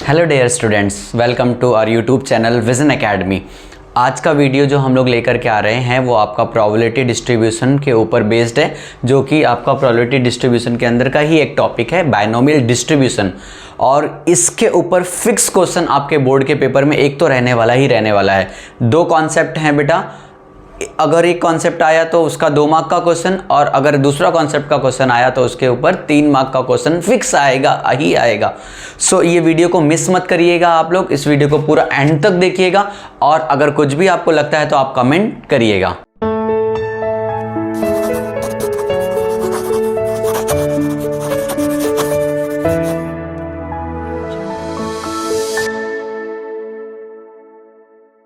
Hello dear students, welcome to our YouTube channel Vision Academy. आज का video जो हम लोग लेकर के आ रहे हैं वो आपका प्रोबेबिलिटी डिस्ट्रीब्यूशन के ऊपर बेस्ड है, जो कि आपका प्रोबेबिलिटी डिस्ट्रीब्यूशन के अंदर का ही एक टॉपिक है, बायनोमियल डिस्ट्रीब्यूशन। और इसके ऊपर फिक्स क्वेश्चन आपके बोर्ड के पेपर में एक तो रहने वाला ही रहने वाला है। दो कॉन्सेप्ट हैं बेटा, अगर एक कॉन्सेप्ट आया तो उसका 2 मार्क का क्वेश्चन, और अगर दूसरा कॉन्सेप्ट का क्वेश्चन आया तो उसके ऊपर 3 मार्क का क्वेश्चन फिक्स आएगा ही आएगा। सो ये वीडियो को मिस मत करिएगा, आप लोग इस वीडियो को पूरा एंड तक देखिएगा, और अगर कुछ भी आपको लगता है तो आप कमेंट करिएगा।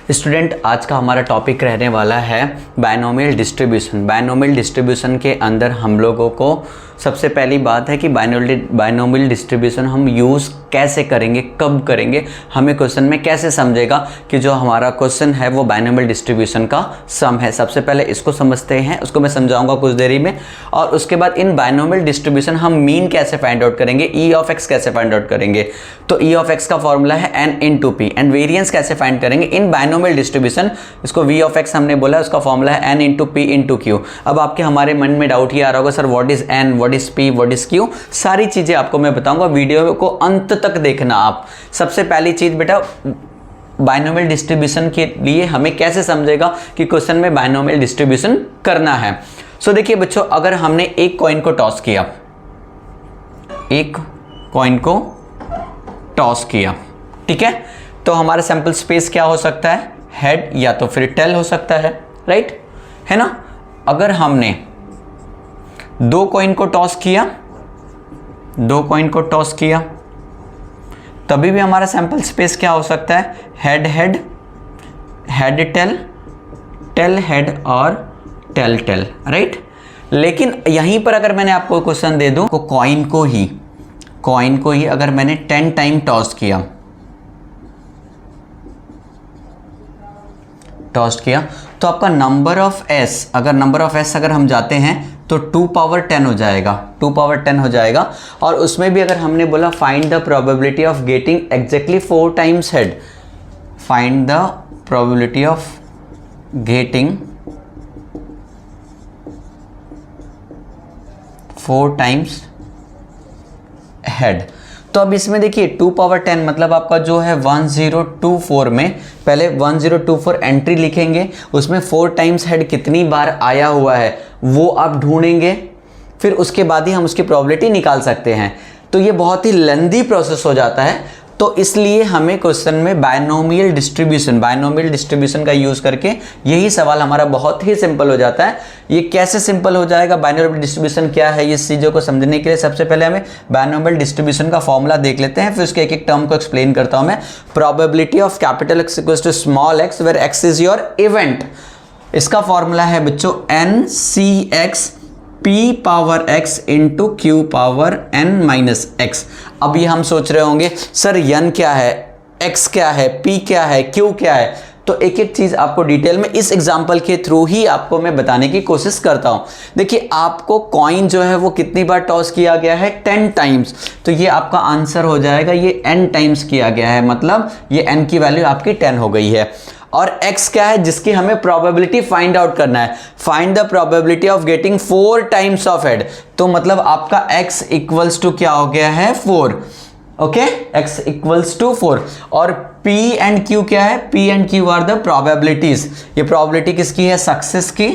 स्टूडेंट, आज का हमारा टॉपिक रहने वाला है बायनोमियल डिस्ट्रीब्यूशन। बायनोमियल डिस्ट्रीब्यूशन के अंदर हम लोगों को सबसे पहली बात है कि बायनोमियल डिस्ट्रीब्यूशन हम यूज़ कैसे करेंगे, कब करेंगे, हमें क्वेश्चन में कैसे समझेगा कि जो हमारा क्वेश्चन है वो बायनोमियल डिस्ट्रीब्यूशन का सम है। सबसे पहले इसको समझते हैं, उसको मैं समझाऊंगा कुछ देरी में। और उसके बाद इन बायनोमियल डिस्ट्रीब्यूशन हम मीन कैसे फाइंड आउट करेंगे, ई ऑफ एक्स कैसे फाइंड आउट करेंगे। तो ई ऑफ एक्स का फॉर्मूला है N into P, and variance कैसे फाइंड करेंगे इन बायनोमियल डिस्ट्रीब्यूशन। इसको वी ऑफ एक्स हमने बोला, उसका फॉर्मूला है N into P into Q. अब आपके हमारे मन में डाउट ये आ रहा होगा, sir what is an, what is P, what is Q. सारी चीजें आपको मैं बताऊंगा, वीडियो को अंत तक देखना आप। सबसे पहली चीज बेटा, बायनोमियल डिस्ट्रीब्यूशन के लिए हमें कैसे समझेगा कि क्वेश्चन में बायनोमियल डिस्ट्रीब्यूशन करना है। सो देखिए बच्चों, अगर हमने एक कॉइन को टॉस किया, एक कॉइन को टॉस किया, ठीक है, तो हमारा सैंपल स्पेस क्या हो सकता है, हेड या तो फिर टेल हो सकता है, राइट है ना। अगर हमने 2 कॉइन को टॉस किया, 2 कॉइन को टॉस किया, तभी भी हमारा सैंपल स्पेस क्या हो सकता है, head head, head tail, tail head और टेल टेल, राइट। लेकिन यहीं पर अगर मैंने आपको क्वेश्चन दे दूं, कॉइन को ही अगर मैंने 10 टाइम टॉस किया, तो आपका नंबर ऑफ एस, अगर हम जाते हैं तो 2 पावर 10 हो जाएगा, 2 पावर 10 हो जाएगा। और उसमें भी अगर हमने बोला find the probability of getting exactly 4 times head, find the probability of getting 4 times head. तो अब इसमें देखिए 2 पावर 10 मतलब आपका जो है 1024 में, पहले 1024 एंट्री लिखेंगे, उसमें 4 टाइम्स हेड कितनी बार आया हुआ है वो आप ढूंढेंगे, फिर उसके बाद ही हम उसकी प्रोबेबिलिटी निकाल सकते हैं। तो ये बहुत ही लेंदी प्रोसेस हो जाता है, तो इसलिए हमें क्वेश्चन में बायनोमियल डिस्ट्रीब्यूशन का यूज करके यही सवाल हमारा बहुत ही सिंपल हो जाता है। ये कैसे सिंपल हो जाएगा, बायनोमियल डिस्ट्रीब्यूशन क्या है, इस चीज़ों को समझने के लिए सबसे पहले हमें बायनोमियल डिस्ट्रीब्यूशन का फॉर्मूला देख लेते हैं, फिर उसके एक एक टर्म को एक्सप्लेन करता हूं मैं। Probability of capital X equals to small X where X is your event. इसका फॉर्मूला है बच्चों N C X P power x into Q power n minus X. अब ये हम सोच रहे होंगे सर n क्या है, x क्या है, p क्या है, q क्या है। तो एक एक चीज़ आपको डिटेल में इस एग्जाम्पल के थ्रू ही आपको मैं बताने की कोशिश करता हूँ। देखिए आपको कॉइन जो है वो कितनी बार टॉस किया गया है, 10 टाइम्स। तो ये आपका आंसर हो जाएगा, ये n टाइम्स किया गया है, मतलब ये n की वैल्यू आपकी 10 हो गई है। और x क्या है जिसकी हमें प्रोबेबिलिटी फाइंड आउट करना है, find the probability of getting 4 times of head. तो मतलब आपका x इक्वल्स टू क्या हो गया है, 4, ओके, x इक्वल्स टू 4। और p एंड q क्या है, p and q are the probabilities. ये प्रोबेबिलिटी किसकी है, सक्सेस की,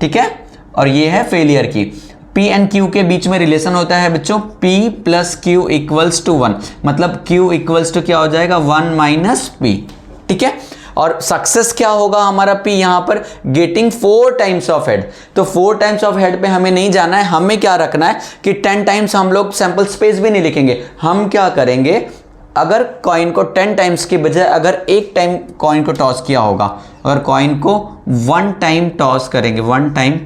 ठीक है, और ये है फेलियर की। P एंड Q के बीच में रिलेशन होता है बच्चों, P plus Q equals to 1, मतलब Q इक्वल्स टू क्या हो जाएगा, 1 माइनस P, ठीक है। और सक्सेस क्या होगा हमारा P यहां पर, गेटिंग 4 टाइम्स ऑफ हेड। तो 4 टाइम्स ऑफ हेड पे हमें नहीं जाना है, हमें क्या रखना है कि 10 टाइम्स हम लोग सैंपल स्पेस भी नहीं लिखेंगे। हम क्या करेंगे, अगर कॉइन को 10 टाइम्स की बजाय अगर एक टाइम कॉइन को टॉस किया होगा, अगर कॉइन को 1 टाइम टॉस करेंगे, 1 टाइम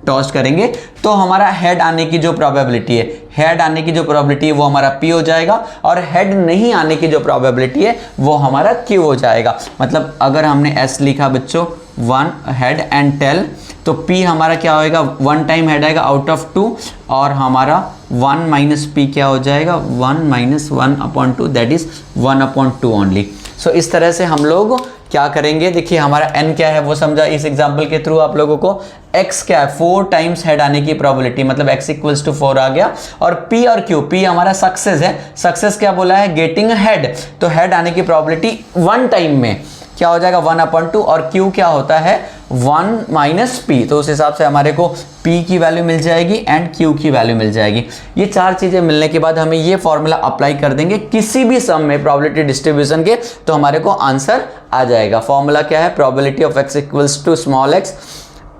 टॉस करेंगे, तो हमारा हेड आने की जो प्रोबेबिलिटी है, हेड आने की जो प्रोबेबिलिटी है वो हमारा P हो जाएगा, और हेड नहीं आने की जो प्रोबेबिलिटी है वो हमारा Q हो जाएगा। मतलब अगर हमने S लिखा बच्चों, 1 हेड एंड टेल, तो P हमारा क्या होएगा, 1 टाइम हेड आएगा आउट ऑफ 2, और हमारा 1 माइनस P क्या हो जाएगा, 1 माइनस 1/2, दैट इज 1/2 ओनली। सो इस तरह से हम लोग क्या करेंगे, देखिए हमारा n क्या है वो समझा इस एग्जांपल के थ्रू आप लोगों को। x क्या है, 4 टाइम्स हेड आने की प्रोबेबिलिटी, मतलब x इक्वल्स टू 4 आ गया। और p और q, p हमारा सक्सेस है, सक्सेस क्या बोला है, गेटिंग हेड, तो हेड आने की प्रोबेबिलिटी 1 टाइम में क्या हो जाएगा 1/2, और q क्या होता है 1 माइनस p, तो उस हिसाब से हमारे को p की वैल्यू मिल जाएगी एंड q की वैल्यू मिल जाएगी। ये चार चीज़ें मिलने के बाद हमें ये फॉर्मूला अप्लाई कर देंगे किसी भी सम में प्रोबेबिलिटी डिस्ट्रीब्यूशन के, तो हमारे को आंसर आ जाएगा। फॉर्मूला क्या है, probability of x equals to small x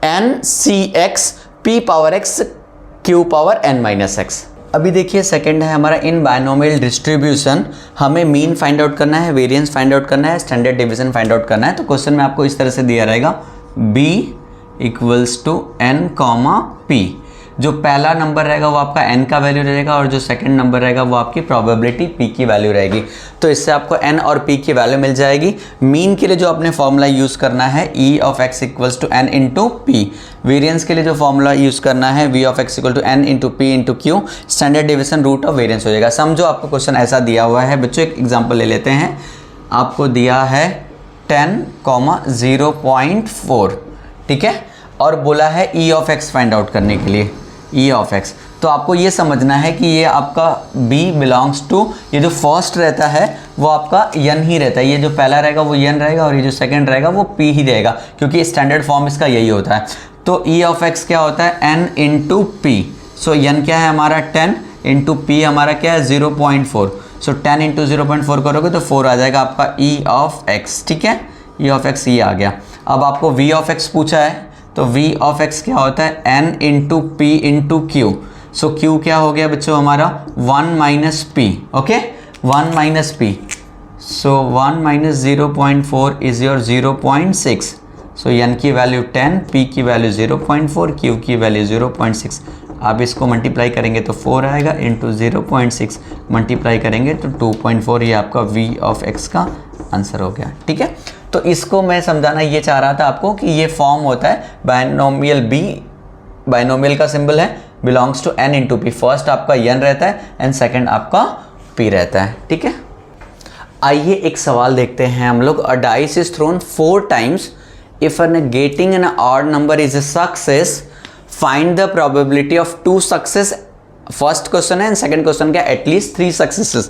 n c x p power x q power n minus x। अभी देखिए सेकंड है हमारा इन बायनोमियल डिस्ट्रीब्यूशन, हमें मीन फाइंड आउट करना है, वेरिएंस फाइंड आउट करना है, स्टैंडर्ड डिवीजन फाइंड आउट करना है। तो क्वेश्चन में आपको इस तरह से दिया रहेगा b equals to n comma p, जो पहला नंबर रहेगा वो आपका n का वैल्यू रहेगा, और जो सेकंड नंबर रहेगा वो आपकी प्रोबेबिलिटी p की वैल्यू रहेगी। तो इससे आपको n और p की वैल्यू मिल जाएगी। मीन के लिए जो आपने फॉर्मूला यूज़ करना है e of x equals to n into p, variance के लिए जो फॉर्मूला यूज़ करना है v of x equal to n into p into q, standard division root of variance हो जाएगा। समझो आपको क्वेश्चन ऐसा दिया हुआ है बच्चों, एक एग्जाम्पल ले लेते हैं। आपको दिया है 10,0.4, ठीक है, और बोला है e of x find out करने के लिए, e ऑफ x। तो आपको ये समझना है कि ये आपका b बिलोंग्स टू, ये जो फर्स्ट रहता है वो आपका n ही रहता है, ये जो पहला रहेगा वो n रहेगा, और ये जो सेकंड रहेगा वो p ही रहेगा, क्योंकि स्टैंडर्ड फॉर्म इसका यही होता है। तो e ऑफ x क्या होता है n इंटू p, सो n क्या है हमारा 10 इंटू p हमारा क्या है 0.4, सो 10 इंटू 0.4 करोगे तो 4 आ जाएगा आपका e ऑफ x, ठीक है, e ऑफ x ये आ गया। अब आपको v ऑफ x पूछा है, तो v ऑफ x क्या होता है n into p into q, सो q क्या हो गया बच्चों हमारा 1 minus p, okay, 1 minus p, so 1 minus 0.4 is your 0.6, so n की वैल्यू 10, p की वैल्यू 0.4, q की वैल्यू 0.6। आप इसको मल्टीप्लाई करेंगे तो 4 आएगा, इंटू 0.6 मल्टीप्लाई करेंगे तो 2.4, ये आपका v ऑफ x का आंसर हो गया, ठीक है। तो इसको मैं समझाना ये चाह रहा था आपको कि ये फॉर्म होता है बायनोमियल b, बायनोमियल का सिंबल है belongs to n into p, first आपका n रहता है एंड सेकंड आपका p रहता है, ठीक है। आइए एक सवाल देखते हैं हम लोग। A dice is thrown 4 times, if an getting an odd number is a success, find the probability of 2 success. First question है एंड सेकंड क्वेश्चन क्या, एटलीस्ट 3 सक्सेसेस।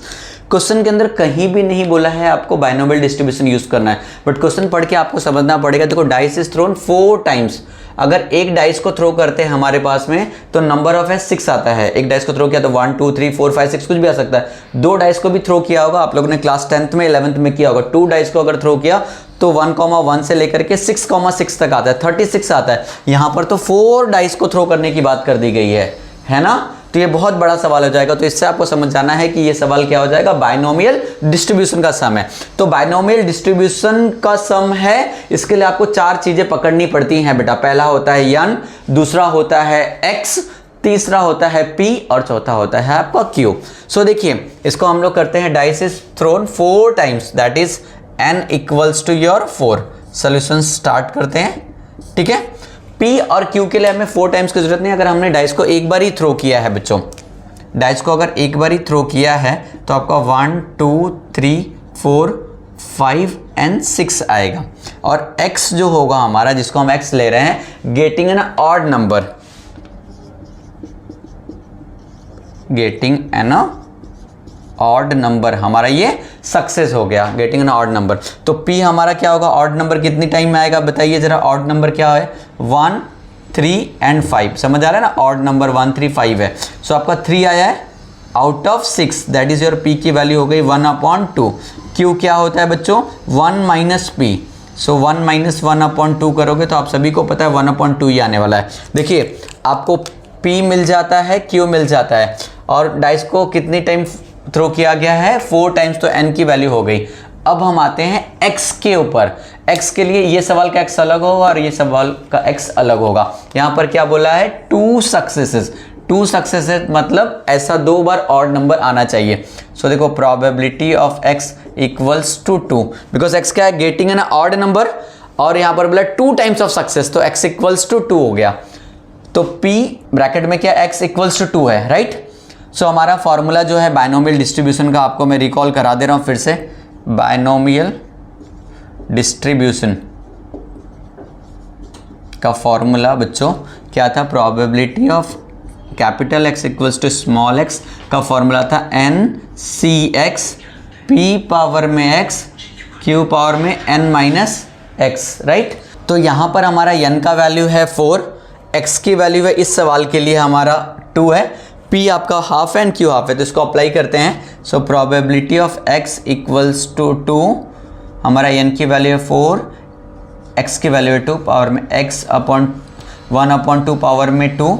क्वेश्चन के अंदर कहीं भी नहीं बोला है आपको बायनोमियल डिस्ट्रीब्यूशन यूज करना है, बट क्वेश्चन पढ़ के आपको समझना पड़ेगा। देखो डाइस इज थ्रोन 4 टाइम्स, अगर एक डाइस को थ्रो करते हैं हमारे पास में तो नंबर ऑफ है 6 आता है। एक डाइस को थ्रो किया तो 1 2 3 4 5 6 कुछ भी आ सकता है। 2 डाइस को भी थ्रो किया होगा आप लोगों ने क्लास 10th में 11th में किया होगा। 2 डाइस को अगर थ्रो किया तो 1,1 से लेकर के 6,6 तक आता है, 36 आता है। यहाँ पर तो 4 डाइस को थ्रो करने की बात कर दी गई है ना। तो ये बहुत बड़ा सवाल हो जाएगा। तो इससे आपको समझ जाना है कि ये सवाल क्या हो जाएगा, बायनोमियल डिस्ट्रीब्यूशन का सम है। तो बायनोमियल डिस्ट्रीब्यूशन का सम है, इसके लिए आपको 4 चीजें पकड़नी पड़ती हैं बेटा। पहला होता है n, दूसरा होता है x, तीसरा होता है p और चौथा होता है आपका q। सो देखिए इसको हम लोग करते हैं, dice is thrown 4 times, that is n equals to your 4। Solution start करते हैं, ठीक है। P और Q के लिए हमें 4 टाइम्स की जरूरत नहीं। अगर हमने डाइस को एक बार ही थ्रो किया है बच्चों, डाइस को अगर एक बार ही थ्रो किया है तो आपका 1 2 3 4 5 एंड 6 आएगा। और X जो होगा हमारा, जिसको हम X ले रहे हैं, getting an odd number, getting an odd number, हमारा ये सक्सेस हो गया, गेटिंग एन ऑड नंबर। तो P हमारा क्या होगा, ऑड नंबर कितनी टाइम में आएगा बताइए जरा। ऑड नंबर क्या है, 1 3 एंड 5, समझ आ रहा है ना। ऑड नंबर 1 3 5 है। सो आपका 3 आया है out of 6, that is your P की वैल्यू हो गई 1/2। Q क्या होता है बच्चों, 1 माइनस P। सो 1 माइनस 1/2 करोगे तो आप सभी को पता है 1/2 ही आने वाला है। देखिए आपको P मिल जाता है, Q मिल जाता है, और डाइस को कितनी टाइम थ्रो किया गया है, 4 टाइम्स, तो n की वैल्यू हो गई। अब हम आते हैं x के ऊपर। x के लिए ये सवाल का x अलग होगा और ये सवाल का x अलग होगा। यहाँ पर क्या बोला है, 2 सक्सेसेस। 2 सक्सेसेस मतलब ऐसा 2 बार ऑड नंबर आना चाहिए। सो देखो probability of x equals to 2, because x क्या है, गेटिंग एन ऑड नंबर। और यहाँ पर बोला 2 टाइम्स ऑफ सक्सेस, तो x इक्वल्स टू 2 हो गया। तो p ब्रैकेट में क्या x इक्वल्स टू 2 है, राइट। सो हमारा फॉर्मूला जो है बायनोमियल डिस्ट्रीब्यूशन का, आपको मैं रिकॉल करा दे रहा हूँ फिर से। बायनोमियल डिस्ट्रीब्यूशन का फॉर्मूला बच्चों क्या था, probability of capital X equals to small x का फॉर्मूला था NCX, p पावर में x, q पावर में n माइनस x, राइट। तो यहाँ पर हमारा n का वैल्यू है 4, x की वैल्यू है इस सवाल के लिए हमारा 2 है, p आपका हाफ है, q हाफ है, तो इसको अप्लाई करते हैं। So probability of x equals to 2, हमारा n की वैल्यू है 4, x की वैल्यू है 2, पावर में x अपॉन 1/2 पावर में 2,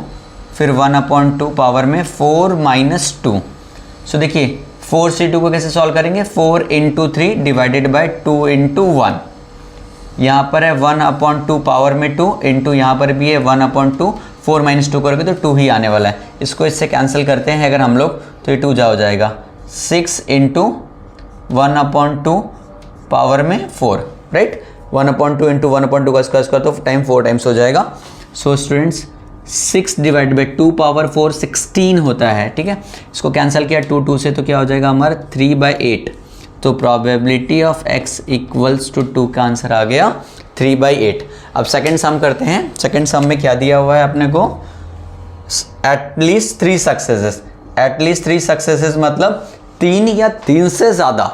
फिर 1/2 पावर में 4 माइनस 2। सो देखिए 4 से 2 को कैसे सॉल्व करेंगे, 4 इंटू 3 डिवाइडेड बाई 2 इंटू 1। यहाँ पर है 1/2 पावर में 2 इंटू यहाँ पर भी है 1/2, 4 माइनस 2 करोगे तो 2 ही आने वाला है। इसको इससे कैंसिल करते हैं अगर हम लोग, तो ये 2 जा हो जाएगा। 6 इंटू 1/2 पावर में 4, राइट। 1/2 इंटू 1/2 का स्क्वायर तो टाइम 4 टाइम्स हो जाएगा। So students 6 divide by 2 power 4 16 होता है, ठीक है। इसको कैंसिल किया 2 से तो क्या हो जाएगा हमारा 3/8। तो probability of x equals to 2 का आंसर आ गया 3/8। अब सेकंड सम करते हैं। सेकंड सम में क्या दिया हुआ है अपने को, एटलीस्ट 3 सक्सेसेस। एटलीस्ट 3 सक्सेसेस मतलब 3 या 3 से ज़्यादा।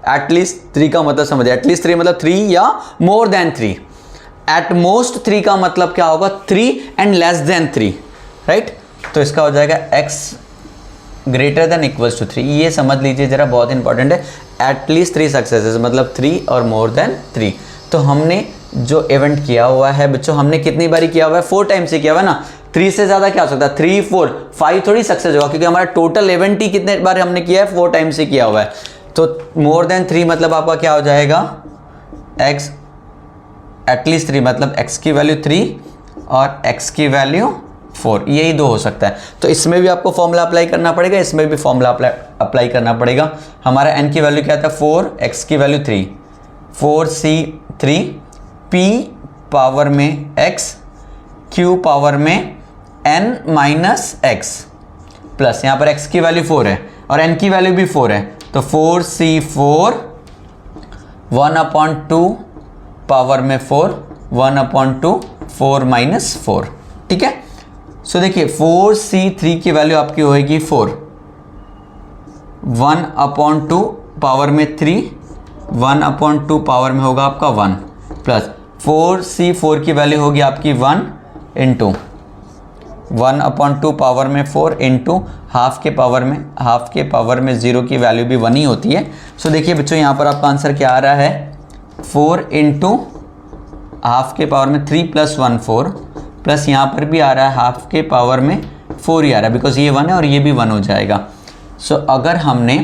एटलीस्ट 3 का मतलब समझिए, एटलीस्ट 3 मतलब 3 या मोर देन 3। एट मोस्ट 3 का मतलब क्या होगा, 3 एंड लेस देन 3, राइट। तो इसका हो जाएगा x greater than equals to 3। ये समझ लीजिए जरा, बहुत इंपॉर्टेंट है। एटलीस्ट 3 सक्सेसेस मतलब 3 और मोर देन 3। तो हमने जो इवेंट किया हुआ है बच्चों, हमने कितनी बारी किया हुआ है, 4 टाइम्स से किया हुआ है ना। 3 से ज़्यादा क्या हो सकता है, 3 4 5 थोड़ी सक्सेस होगा, क्योंकि हमारा टोटल इवेंट ही कितने बार हमने किया है, 4 टाइम्स से किया हुआ है। तो मोर देन 3 मतलब आपका क्या हो जाएगा, x एटलीस्ट 3 मतलब x की वैल्यू 3 और x की वैल्यू 4, यही 2 हो सकता है। तो इसमें भी आपको फॉर्मूला अप्लाई करना पड़ेगा, इसमें भी फॉर्मूला अप्लाई करना पड़ेगा। हमारा n की वैल्यू क्या था 4, x की वैल्यू 3, 4c3, p पावर में x, q पावर में n माइनस x, प्लस यहाँ पर x की वैल्यू 4 है और n की वैल्यू भी 4 है, तो 4c4 1/2 पावर में 4, 1/2 4 माइनस 4, ठीक है। सो देखिए 4c3 की वैल्यू आपकी होएगी 4, 1/2 पावर में 3, 1/2 पावर में होगा आपका 1, प्लस 4c4 की वैल्यू होगी आपकी 1 इंटू 1/2 पावर में 4 इंटू हाफ के पावर में 0 की वैल्यू भी 1 ही होती है। सो देखिए बच्चों यहाँ पर आपका आंसर क्या आ रहा है, 4 इंटू हाफ के पावर में 3 + 1 4, प्लस यहाँ पर भी आ रहा है हाफ के पावर में 4 ही आ रहा है, बिकॉज ये 1 है और ये भी 1 हो जाएगा। सो अगर हमने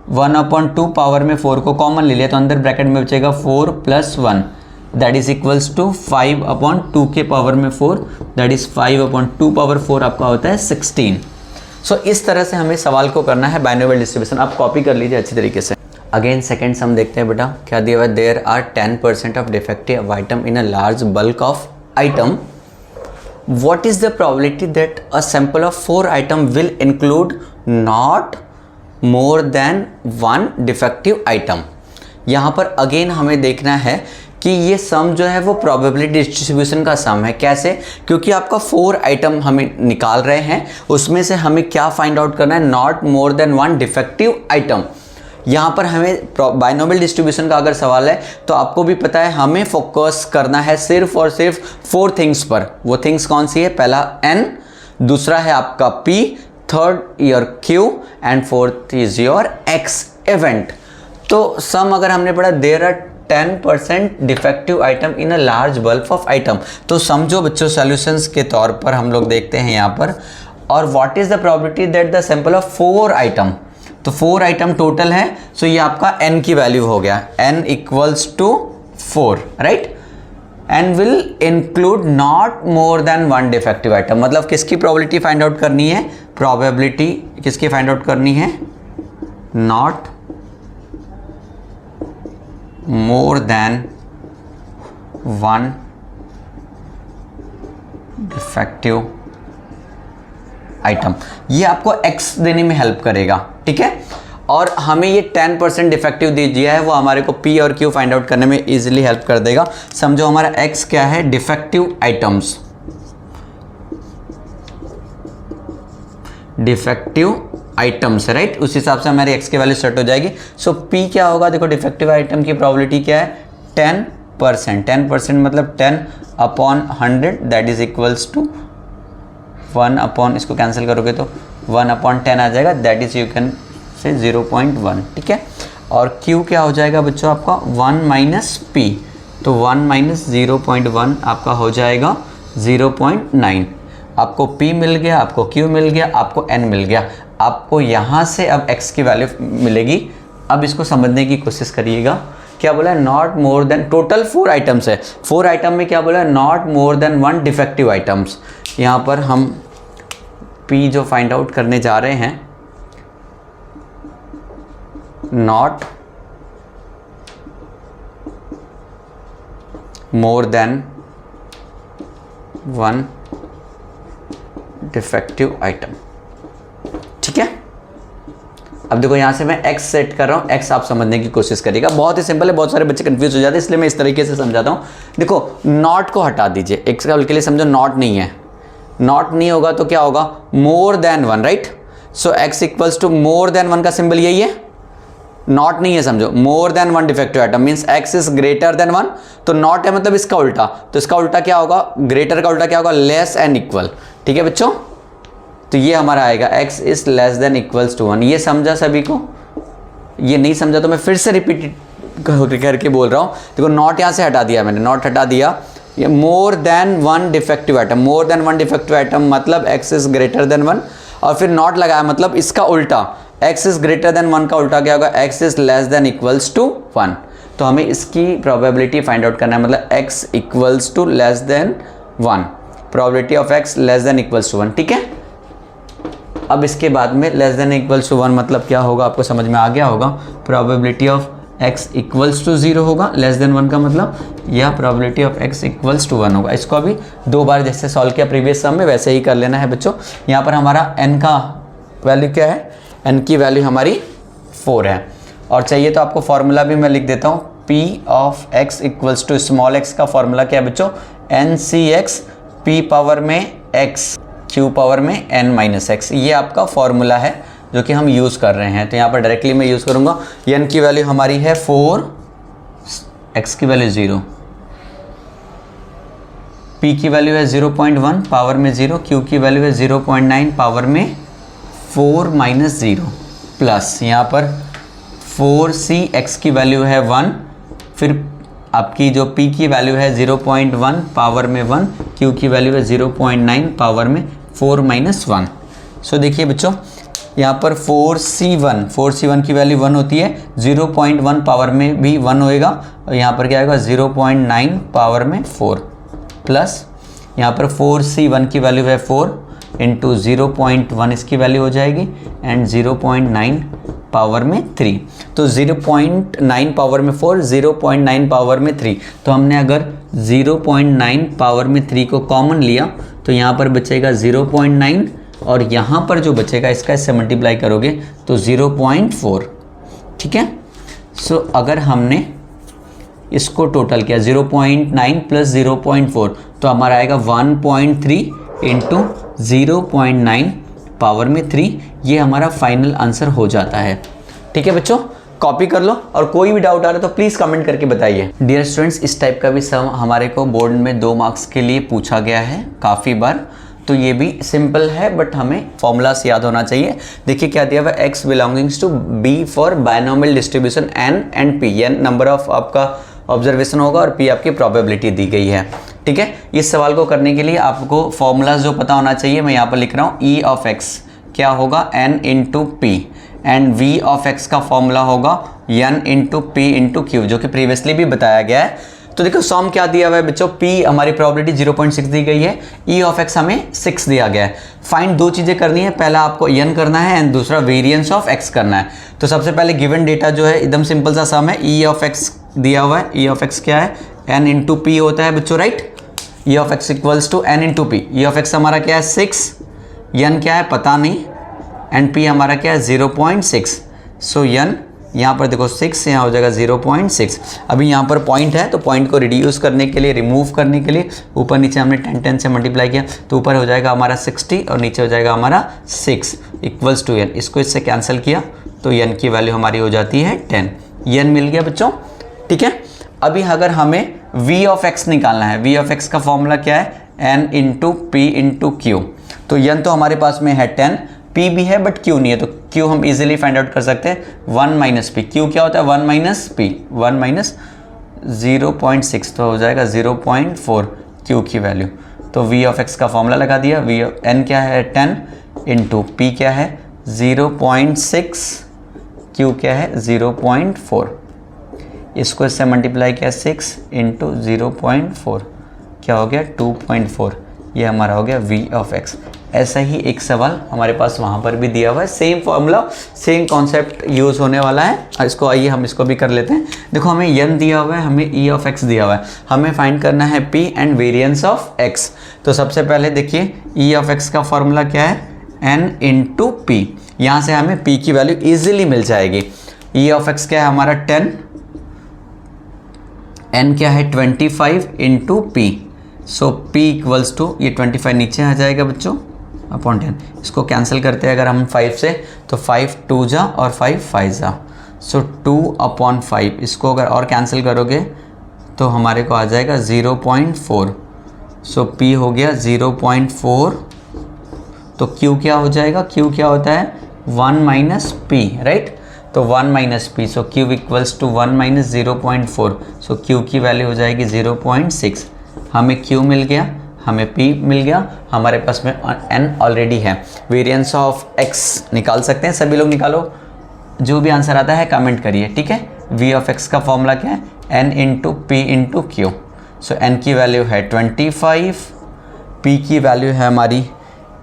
1/2 पावर में 4 को कॉमन ले लिया तो अंदर ब्रैकेट में बचेगा 4 + 1, दैट इज इक्वल्स टू 5/2 के पावर में 4, दैट इज 5/2 पावर 4 आपका होता है 16। सो इस तरह से हमें सवाल को करना है बाइनोमियल डिस्ट्रीब्यूशन। आप कॉपी कर लीजिए अच्छी तरीके से। अगेन सेकेंड सम देखते हैं बेटा, क्या दिया हुआ है, there are 10% of defective item in a large bulk of item, what is the probability that a sample of 4 item will include not more than 1 defective item। यहाँ पर अगेन हमें देखना है कि ये सम जो है वो प्रोबेबिलिटी डिस्ट्रीब्यूशन का सम है। कैसे, क्योंकि आपका 4 आइटम हमें निकाल रहे हैं, उसमें से हमें क्या फाइंड आउट करना है, not more than 1 defective item. यहाँ पर हमें बाइनोमियल डिस्ट्रीब्यूशन का अगर सवाल है तो आपको भी पता है हमें फोकस करना है सिर्फ और सिर्फ 4 थिंग्स पर। वो थिंग्स कौन सी है, पहला n, दूसरा है आपका p, third your q and fourth is your x event. तो सम अगर हमने पढ़ा there are 10% defective item in a large bulk of item, तो समझो बच्चों सॉल्यूशंस के तौर पर हम लोग देखते हैं यहाँ पर, और what is the probability that the sample of 4 item, तो 4 आइटम टोटल है। सो ये आपका n की वैल्यू हो गया, n equals to 4, right, and will include not more than 1 defective item. मतलब किसकी प्रोबेबिलिटी फाइंड आउट करनी है, प्रोबेबिलिटी किसकी फाइंड आउट करनी है, not more then one defective item, ये आपको x देने में हेल्प करेगा, ठीक है। और हमें ये 10% डिफेक्टिव दे दिया है, वो हमारे को p और q फाइंड आउट करने में इजीली हेल्प कर देगा। समझो हमारा x क्या है, defective items, defective items, right. उस हिसाब से हमारी x की वैल्यू सेट हो जाएगी। सो p क्या होगा, देखो डिफेक्टिव आइटम की प्रोबेबिलिटी क्या है, 10%। 10% मतलब 10 upon 100 that is equals to 1 upon, इसको कैंसिल करोगे तो 1 अपॉन 10 आ जाएगा, that is you can say 0.1, ठीक है। और q क्या हो जाएगा बच्चों आपका 1 माइनस p, तो 1 माइनस 0.1 आपका हो जाएगा 0.9। आपको p मिल गया, आपको q मिल गया, आपको n मिल गया। आपको यहाँ से अब x की वैल्यू मिलेगी। अब इसको समझने की कोशिश करिएगा। क्या बोला है, not more then, total 4 items है, 4 आइटम में क्या बोला है, not more than 1 defective items. यहाँ पर हम p जो फाइंड आउट करने जा रहे हैं, not more than 1 defective item, ठीक है। अब देखो यहाँ से मैं x सेट कर रहा हूँ, x आप समझने की कोशिश करिएगा, बहुत ही सिंपल है, बहुत सारे बच्चे कंफ्यूज हो जाते हैं, इसलिए मैं इस तरीके से समझाता हूँ। देखो नॉट को हटा दीजिए, एग्जाम्पल के लिए समझो नॉट नहीं है, नॉट नहीं होगा तो क्या होगा, more than 1, right. So x equals to more than 1 का सिंबल यही है, नॉट नहीं है, समझो more than 1 defective item means x is greater than 1, तो नॉट है मतलब इसका उल्टा, तो इसका उल्टा क्या होगा, ग्रेटर का उल्टा क्या होगा, लेस एंड इक्वल, ठीक है बच्चों। तो ये हमारा आएगा x is less than equals to 1। ये समझा सभी को, ये नहीं समझा तो मैं फिर से रिपीट करके बोल रहा हूँ। देखो नॉट यहाँ से हटा दिया मैंने, नॉट हटा दिया, ये मोर देन 1 डिफेक्टिव आइटम, मोर देन 1 डिफेक्टिव आइटम मतलब x इज ग्रेटर देन 1, और फिर नॉट लगाया मतलब इसका उल्टा, x इज ग्रेटर देन 1 का उल्टा क्या होगा, x is less than equals to 1। तो हमें इसकी प्रोबेबिलिटी फाइंड आउट करना है, मतलब x equals to less than 1, probability of x less than equals to 1, ठीक है। अब इसके बाद में लेस देन इक्वल्स टू 1 मतलब क्या होगा, आपको समझ में आ गया होगा, probability of x equals to 0 होगा, लेस देन 1 का मतलब, या probability of x equals to 1 होगा। इसको अभी 2 बार जैसे सॉल्व किया प्रीवियस सम में वैसे ही कर लेना है बच्चों। यहाँ पर हमारा n का वैल्यू क्या है, n की वैल्यू हमारी 4 है, और चाहिए तो आपको फॉर्मूला भी मैं लिख देता हूँ, p of x equals to small x का फॉर्मूला क्या है बच्चों, ncx p पावर में x q पावर में n माइनस x, ये आपका फॉर्मूला है जो कि हम यूज़ कर रहे हैं। तो यहाँ पर डायरेक्टली मैं यूज़ करूँगा, n की वैल्यू हमारी है 4, x की वैल्यू 0, p की वैल्यू है 0.1 पावर में 0, q की वैल्यू है 0.9 पावर में 4 माइनस 0, प्लस यहाँ पर 4c x की वैल्यू है 1, फिर आपकी जो p की वैल्यू है 0.1 पावर में 1, q की वैल्यू है 0.9 पावर में 4 माइनस 1। सो देखिए बच्चों यहाँ पर 4c1 की वैल्यू 1 होती है, 0.1 पावर में भी 1 होएगा, और यहाँ पर क्या आएगा 0.9 पावर में 4, प्लस यहाँ पर 4c1 की वैल्यू है 4 इंटू 0.1 इसकी वैल्यू हो जाएगी, एंड 0.9 पावर में 3, तो 0.9 पावर में 4, 0.9 पावर में 3, तो हमने अगर 0.9 पावर में 3 को कॉमन लिया तो यहाँ पर बचेगा 0.9, और यहाँ पर जो बचेगा इसका इससे मल्टीप्लाई करोगे तो 0.4, ठीक है। सो अगर हमने इसको टोटल किया 0.9 प्लस 0.4 तो हमारा आएगा 1.3 इंटू 0.9 पावर में 3, ये हमारा फाइनल आंसर हो जाता है, ठीक है बच्चों। कॉपी कर लो, और कोई भी डाउट आ रहा है तो प्लीज़ कमेंट करके बताइए। डियर स्टूडेंट्स, इस टाइप का भी सम हमारे को बोर्ड में 2 मार्क्स के लिए पूछा गया है काफ़ी बार, तो ये भी सिंपल है बट हमें फॉर्मूलास याद होना चाहिए। देखिए क्या दिया हुआ है, x belongings to b for binomial distribution n and p, n number of आपका ऑब्जर्वेशन होगा और p आपकी प्रोबेबिलिटी दी गई है, ठीक है। इस सवाल को करने के लिए आपको फॉर्मूलाज जो पता होना चाहिए, मैं यहाँ पर लिख रहा हूँ, e ऑफ x क्या होगा n into p, and v of x का फॉर्मूला होगा n into p into q, जो कि प्रीवियसली भी बताया गया है। तो देखो सम क्या दिया हुआ है बच्चों, p हमारी प्रोबेबिलिटी 0.6 दी गई है, e ऑफ x हमें 6 दिया गया है। फाइंड दो चीज़ें करनी है, पहला आपको n करना है एंड दूसरा वेरिएंस ऑफ x करना है। तो सबसे पहले गिवन डेटा जो है एकदम सिंपल सा सम है, e ऑफ x दिया हुआ है, e ऑफ x क्या है n इंटू पी होता है बच्चों, right. e of x equals to n into P. e of x हमारा क्या है 6, n क्या है पता नहीं, एंड p हमारा क्या है 0.6। सो n यहाँ पर देखो 6, यहाँ हो जाएगा 0.6। अभी यहाँ पर पॉइंट है तो पॉइंट को रिड्यूस करने के लिए, रिमूव करने के लिए ऊपर नीचे हमने 10 से मल्टीप्लाई किया, तो ऊपर हो जाएगा हमारा 60 और नीचे हो जाएगा हमारा 6 इक्वल्स टू n। इसको इससे कैंसिल किया तो n की वैल्यू हमारी हो जाती है 10। n मिल गया बच्चों, ठीक है। अभी अगर हमें v ऑफ x निकालना है, v ऑफ x का फॉर्मूला क्या है n into P into Q. तो n तो हमारे पास में है 10, p भी है बट q नहीं है, तो q हम इजीली फाइंड आउट कर सकते हैं 1 माइनस पी। q क्या होता है 1 माइनस पी, 1 माइनस 0.6 तो हो जाएगा 0.4 q की वैल्यू। तो v ऑफ x का फॉर्मूला लगा दिया, v n क्या है 10 इंटू पी क्या है 0.6, q क्या है 0.4। इसको इससे मल्टीप्लाई किया 6 इंटू 0.4 क्या हो गया 2.4। ये हमारा हो गया v ऑफ x। ऐसा ही एक सवाल हमारे पास वहाँ पर भी दिया हुआ है, same formula same concept use होने वाला है। इसको आइए हम इसको भी कर लेते हैं। देखो हमें n दिया हुआ है, हमें e ऑफ x दिया हुआ है, हमें फाइंड करना है p and variance of x। तो सबसे पहले देखिए e ऑफ x का फॉर्मूला क्या है n इंटू पी। यहाँ से हमें p की वैल्यू ईजिली मिल जाएगी। e ऑफ x क्या है हमारा 10, n क्या है 25 into P. So p equals to, ये 25 नीचे आ जाएगा बच्चों अपॉन 10। इसको कैंसिल करते हैं अगर हम 5 से, तो 5 2 जा और 5 5 जा, सो 2 अपॉन 5। इसको अगर और कैंसिल करोगे तो हमारे को आ जाएगा 0.4। सो p हो गया 0.4। तो q क्या हो जाएगा, q क्या होता है 1 माइनस पी, राइट। तो 1 minus P, so q equals to 1 minus 0.4। So q की वैल्यू हो जाएगी 0.6। हमें q मिल गया, हमें p मिल गया, हमारे पास में n ऑलरेडी है। वेरिएंस ऑफ x निकाल सकते हैं, सभी लोग निकालो, जो भी आंसर आता है कमेंट करिए, ठीक है। v ऑफ x का फॉर्मूला क्या है n into P into Q. So n की वैल्यू है 25, p की वैल्यू है हमारी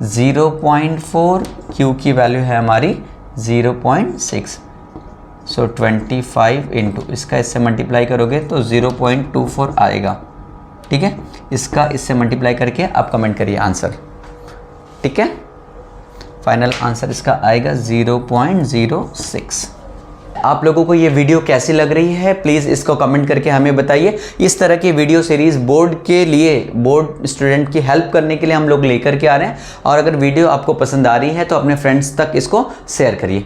0.4, q की वैल्यू है हमारी 0.6। सो 25 इंटू इसका इससे मल्टीप्लाई करोगे तो 0.24 आएगा, ठीक है। इसका इससे मल्टीप्लाई करके आप कमेंट करिए आंसर, ठीक है। फाइनल आंसर इसका आएगा 0.06। आप लोगों को ये वीडियो कैसी लग रही है प्लीज़ इसको कमेंट करके हमें बताइए। इस तरह की वीडियो सीरीज़ बोर्ड के लिए, बोर्ड स्टूडेंट की हेल्प करने के लिए हम लोग लेकर के आ रहे हैं। और अगर वीडियो आपको पसंद आ रही है तो अपने फ्रेंड्स तक इसको शेयर करिए।